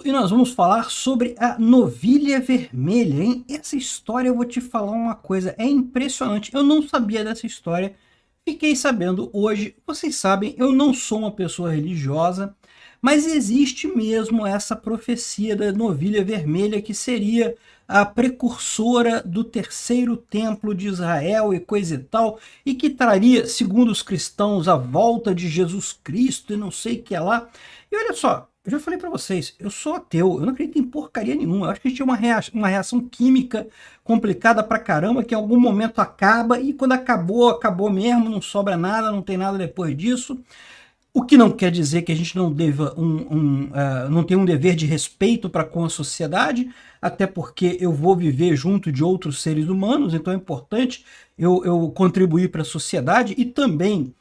e nós vamos falar sobre a novilha vermelha, hein? Essa história, eu vou te falar uma coisa, é impressionante. Eu não sabia dessa história, fiquei sabendo hoje. Vocês sabem, eu não sou uma pessoa religiosa, mas existe mesmo essa profecia da novilha vermelha, que seria a precursora do terceiro templo de Israel e coisa e tal, e que traria, segundo os cristãos, a volta de Jesus Cristo e não sei o que lá. E olha só, eu já falei para vocês, eu sou ateu, eu não acredito em porcaria nenhuma. Eu acho que a gente tem uma reação química complicada pra caramba, que em algum momento acaba, e quando acabou, acabou mesmo, não sobra nada, não tem nada depois disso. O que não quer dizer que a gente não deva não tenha um dever de respeito para com a sociedade, até porque eu vou viver junto de outros seres humanos, então é importante eu contribuir para a sociedade. E também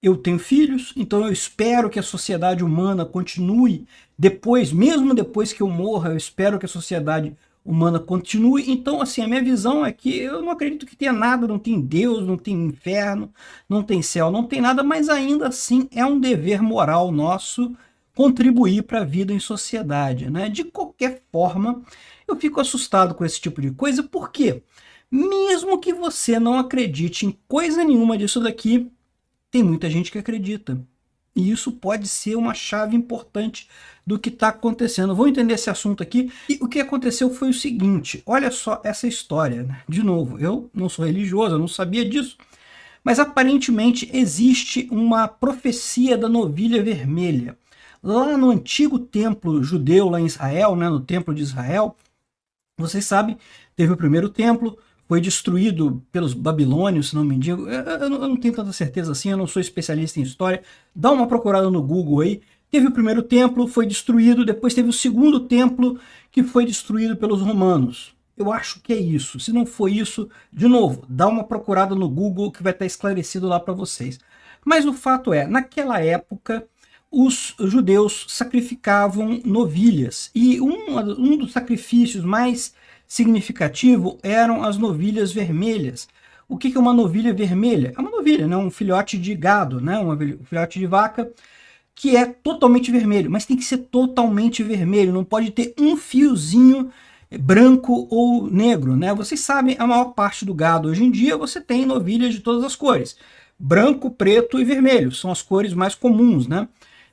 eu tenho filhos, então eu espero que a sociedade humana continue depois, mesmo depois que eu morra, eu espero que a sociedade humana continue. Então, assim, a minha visão é que eu não acredito que tenha nada, não tem Deus, não tem inferno, não tem céu, não tem nada, mas ainda assim é um dever moral nosso contribuir para a vida em sociedade, né? De qualquer forma, eu fico assustado com esse tipo de coisa, porque mesmo que você não acredite em coisa nenhuma disso daqui, tem muita gente que acredita. E isso pode ser uma chave importante do que está acontecendo. Vou entender esse assunto aqui. E o que aconteceu foi o seguinte, olha só essa história, né? De novo, eu não sou religioso, eu não sabia disso, mas aparentemente existe uma profecia da novilha vermelha. Lá no antigo templo judeu, lá em Israel, né, no templo de Israel, vocês sabem, teve o primeiro templo, foi destruído pelos babilônios, se não me engano. Eu não tenho tanta certeza assim, eu não sou especialista em história. Dá uma procurada no Google aí. Teve o primeiro templo, foi destruído, depois teve o segundo templo, que foi destruído pelos romanos. Eu acho que é isso. Se não foi isso, de novo, dá uma procurada no Google que vai estar esclarecido lá para vocês. Mas o fato é, naquela época, os judeus sacrificavam novilhas. E um dos sacrifícios mais significativo eram as novilhas vermelhas. O que é uma novilha vermelha? É uma novilha, né? Um filhote de gado, né? Um filhote de vaca, que é totalmente vermelho, mas tem que ser totalmente vermelho, não pode ter um fiozinho branco ou negro, né? Vocês sabem, a maior parte do gado hoje em dia você tem novilhas de todas as cores. Branco, preto e vermelho são as cores mais comuns, né?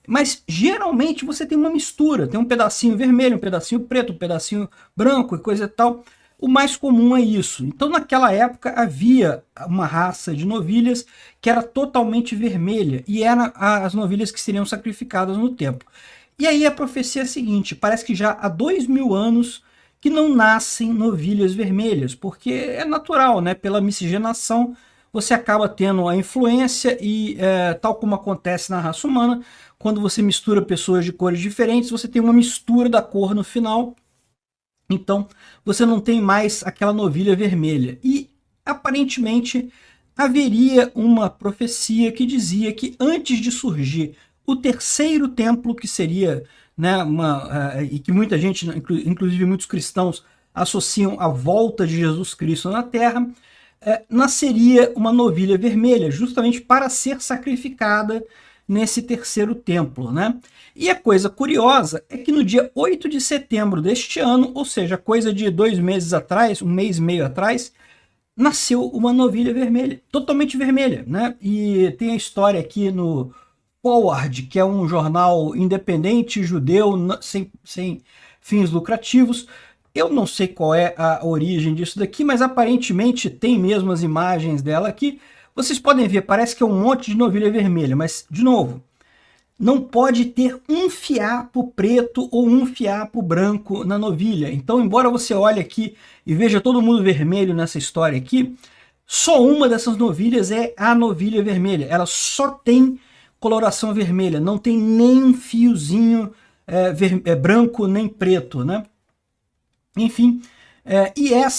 Mas geralmente você tem uma mistura, tem um pedacinho vermelho, um pedacinho preto, um pedacinho branco e coisa e tal. O mais comum é isso. Então naquela época havia uma raça de novilhas que era totalmente vermelha, e eram as novilhas que seriam sacrificadas no templo. E aí a profecia é a seguinte, parece que já há 2000 anos que não nascem novilhas vermelhas, porque é natural, né? Pela miscigenação você acaba tendo a influência e, tal como acontece na raça humana, quando você mistura pessoas de cores diferentes, você tem uma mistura da cor no final, então você não tem mais aquela novilha vermelha. E aparentemente haveria uma profecia que dizia que antes de surgir o terceiro templo, que seria, né, e que muita gente, inclusive muitos cristãos, associam a volta de Jesus Cristo na Terra, nasceria uma novilha vermelha, justamente para ser sacrificada nesse terceiro templo, né? E a coisa curiosa é que no dia 8 de setembro deste ano, ou seja, coisa de 2 meses atrás, 1 mês e meio atrás, nasceu uma novilha vermelha, totalmente vermelha, né? E tem a história aqui no Forward, que é um jornal independente judeu, sem fins lucrativos. Eu não sei qual é a origem disso daqui, mas aparentemente tem mesmo as imagens dela aqui. Vocês podem ver, parece que é um monte de novilha vermelha, mas, de novo, não pode ter um fiapo preto ou um fiapo branco na novilha. Então, embora você olhe aqui e veja todo mundo vermelho nessa história aqui, só uma dessas novilhas é a novilha vermelha. Ela só tem coloração vermelha, não tem nem um fiozinho branco nem preto, né? Enfim,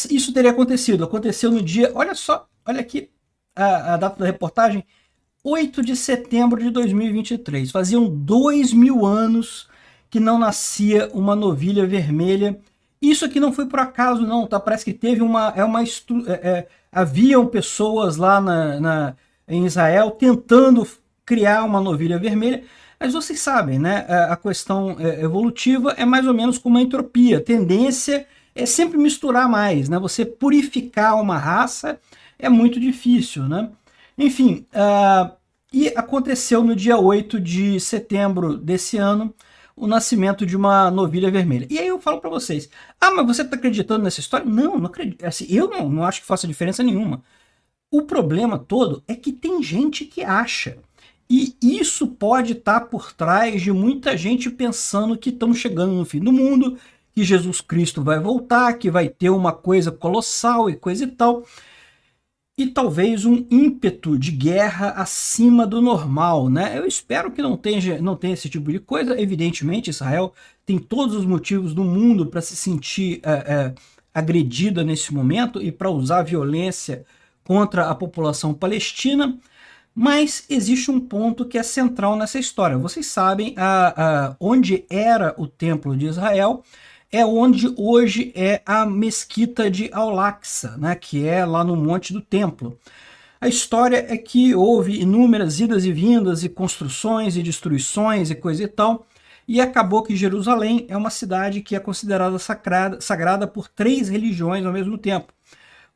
isso teria acontecido. Aconteceu no dia, olha só, olha aqui a data da reportagem, 8 de setembro de 2023. Faziam 2000 anos que não nascia uma novilha vermelha. Isso aqui não foi por acaso não, tá? Parece que teve haviam pessoas lá em Israel tentando criar uma novilha vermelha, Mas vocês sabem, né? A questão evolutiva é mais ou menos como a entropia. A tendência é sempre misturar mais, né? Você purificar uma raça é muito difícil, né? Enfim, e aconteceu no dia 8 de setembro desse ano o nascimento de uma novilha vermelha. E aí eu falo para vocês, mas você está acreditando nessa história? Não, não acredito. Assim, eu não acho que faça diferença nenhuma. O problema todo é que tem gente que acha. E isso pode estar por trás de muita gente pensando que estamos chegando no fim do mundo, que Jesus Cristo vai voltar, que vai ter uma coisa colossal e coisa e tal. E talvez um ímpeto de guerra acima do normal, né? Eu espero que não tenha esse tipo de coisa. Evidentemente, Israel tem todos os motivos do mundo para se sentir agredida nesse momento e para usar violência contra a população palestina, mas existe um ponto que é central nessa história. Vocês sabem, onde era o Templo de Israel é onde hoje é a Mesquita de Al-Aqsa, né, que é lá no Monte do Templo. A história é que houve inúmeras idas e vindas e construções e destruições e coisa e tal, e acabou que Jerusalém é uma cidade que é considerada sagrada por 3 religiões ao mesmo tempo.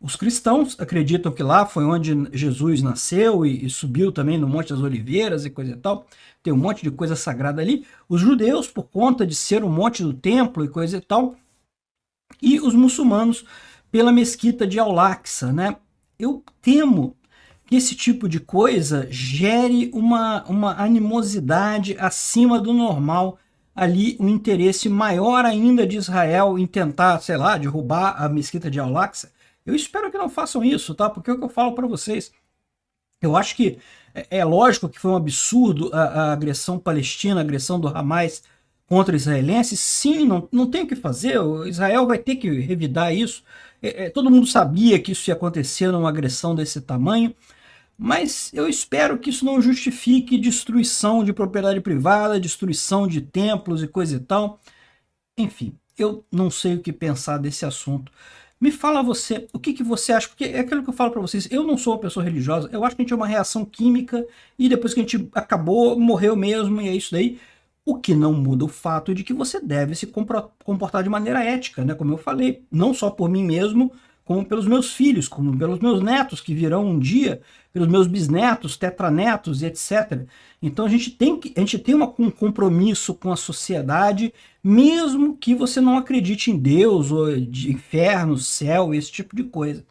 Os cristãos acreditam que lá foi onde Jesus nasceu e subiu também no Monte das Oliveiras e coisa e tal. Tem um monte de coisa sagrada ali. Os judeus, por conta de ser o Monte do Templo e coisa e tal. E os muçulmanos, pela Mesquita de Al-Aqsa, né? Eu temo que esse tipo de coisa gere uma animosidade acima do normal ali, um interesse maior ainda de Israel em tentar, sei lá, derrubar a Mesquita de Al-Aqsa. Eu espero que não façam isso, tá? Porque é o que eu falo para vocês. Eu acho que é lógico que foi um absurdo a agressão palestina, a agressão do Hamas contra israelenses. Sim, não tem o que fazer. O Israel vai ter que revidar isso. Todo mundo sabia que isso ia acontecer numa agressão desse tamanho. Mas eu espero que isso não justifique destruição de propriedade privada, destruição de templos e coisa e tal. Enfim, eu não sei o que pensar desse assunto. Me fala você, o que você acha? Porque é aquilo que eu falo para vocês, eu não sou uma pessoa religiosa, eu acho que a gente é uma reação química e depois que a gente acabou, morreu mesmo e é isso daí. O que não muda o fato de que você deve se comportar de maneira ética, né? Como eu falei, não só por mim mesmo, como pelos meus filhos, como pelos meus netos que virão um dia, pelos meus bisnetos, tetranetos e etc. Então a gente tem um compromisso com a sociedade, mesmo que você não acredite em Deus, ou de inferno, céu, esse tipo de coisa.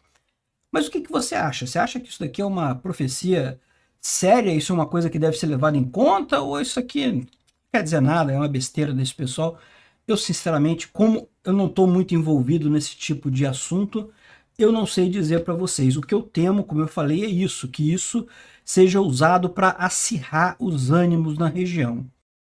Mas o que você acha? Você acha que isso daqui é uma profecia séria? Isso é uma coisa que deve ser levada em conta? Ou isso aqui não quer dizer nada, é uma besteira desse pessoal? Eu, sinceramente, como eu não estou muito envolvido nesse tipo de assunto, eu não sei dizer para vocês. O que eu temo, como eu falei, é isso, que isso seja usado para acirrar os ânimos na região.